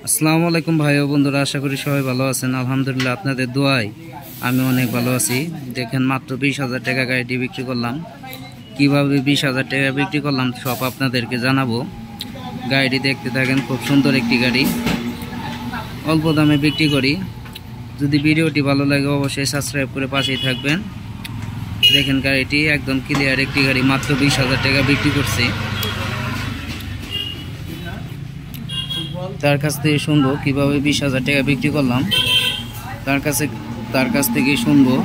আসসালামু আলাইকুম ভাই ও বন্ধুরা, আশা করি সবাই ভালো আছেন। আলহামদুলিল্লাহ, আপনাদের দোয়ায় আমি অনেক ভালো আছি। দেখেন, মাত্র 20,000 টাকা গাড়িটি বিক্রি করলাম। কিভাবে 20,000 টাকা বিক্রি করলাম সব আপনাদেরকে জানাবো। গাড়িটি দেখতে থাকেন, খুব সুন্দর একটি গাড়ি, অল্প দামে বিক্রি করি। যদি ভিডিওটি ভালো লাগে অবশ্যই সাবস্ক্রাইব করে পাশেই থাকবেন। দেখেন, গাড়িটি একদম ক্লিয়ার একটি গাড়ি, মাত্র 20,000 টাকা বিক্রি করছি। তার কাছ থেকে শুনবো কিভাবে 20,000 টাকা বিক্রি করলাম, তার কাছ থেকে শুনবো।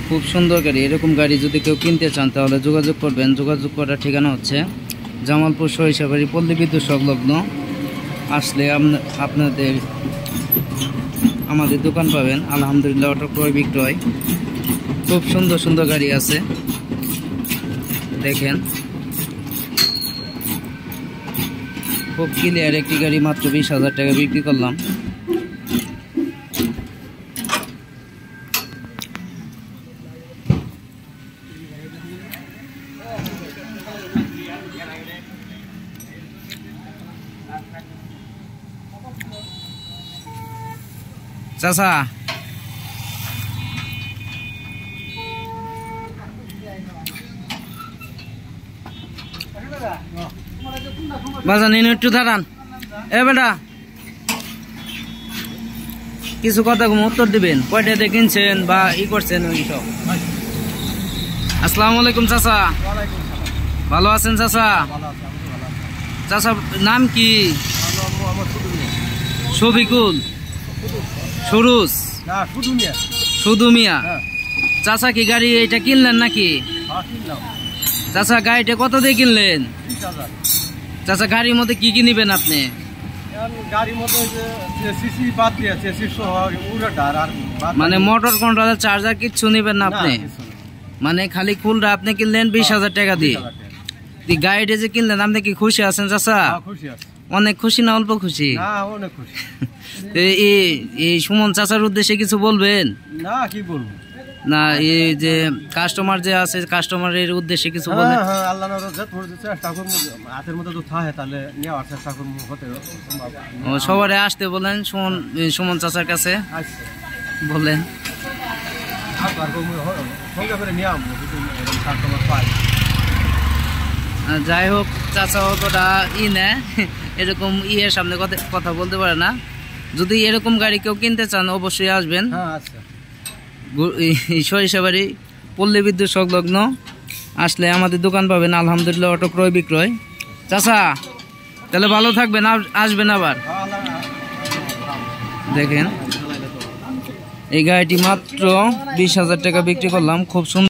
খুব সুন্দর গাড়ি। এরকম গাড়ি যদি কেউ কিনতে চান তাহলে যোগাযোগ করবেন। যোগাযোগ করার ঠিকানা হচ্ছে জামালপুর সরিষাবাড়ি পল্লী বিদ্যুৎ সংলগ্ন। আসলে আপনাদের আমাদের দোকান পাবেন। আলহামদুলিল্লাহ, অটো ক্রয় বিক্রয়, খুব সুন্দর সুন্দর গাড়ি আছে। দেখেন, খুব ক্লিয়ার একটি গাড়ি, মাত্র 20,000 টাকা বিক্রি করলাম। চাচা, বাজান একটু দাঁড়ান। এ বেটা, কিছু কথা উত্তর দিবেন। কয়টাতে কিনছেন বা ই করছেন ওই সব। আসসালামু আলাইকুম চাচা, ভালো আছেন চাচা? চাচা নাম কি? শফিকুল, সুরুজ, শুধু মিয়া। চাচা কি গাড়ি এটা কিনলেন নাকি? চাচা গাড়িটা কত দিয়ে কিনলেন? চাচা গাড়ির মধ্যে কি কি নিবেন আপনি? মানে মোটর কন্ট্রোলার, চার্জার কিচ্ছু নিবেন না আপনি? মানে খালি কুলটা আপনি কিনলেন 20,000 টাকা দিয়ে। গাড়িটা যে কিনলেন, আপনি কি খুশি আছেন চাচা? অনেক খুশি না অল্প খুশি? এই সুমন চাচার উদ্দেশ্যে কিছু বলবেন? না, কি বলবো না, এই যে কাস্টমার যে আছে, কাস্টমারের উদ্দেশ্যে কিছু বলবেন? সবারে আসতে বলেন সুমন চাচার কাছে বলেন। যাই হোক, চাচা অতটা নেয়, এরকম ইয়ের সামনে কথা বলতে পারে না। যদি এরকম গাড়ি কেউ কিনতে চান অবশ্যই আসবেন। সরিষাবাড়ি পল্লী বিদ্যুৎ সংলগ্ন আসলে আমাদের দোকান পাবেন। আলহামদুলিল্লাহ, অটো ক্রয় বিক্রয়। চাচা তাহলে ভালো থাকবেন, আসবেন আবার। দেখেন, এই গাড়িটি মাত্র 20,000 টাকা বিক্রি করলাম। খুব সুন্দর।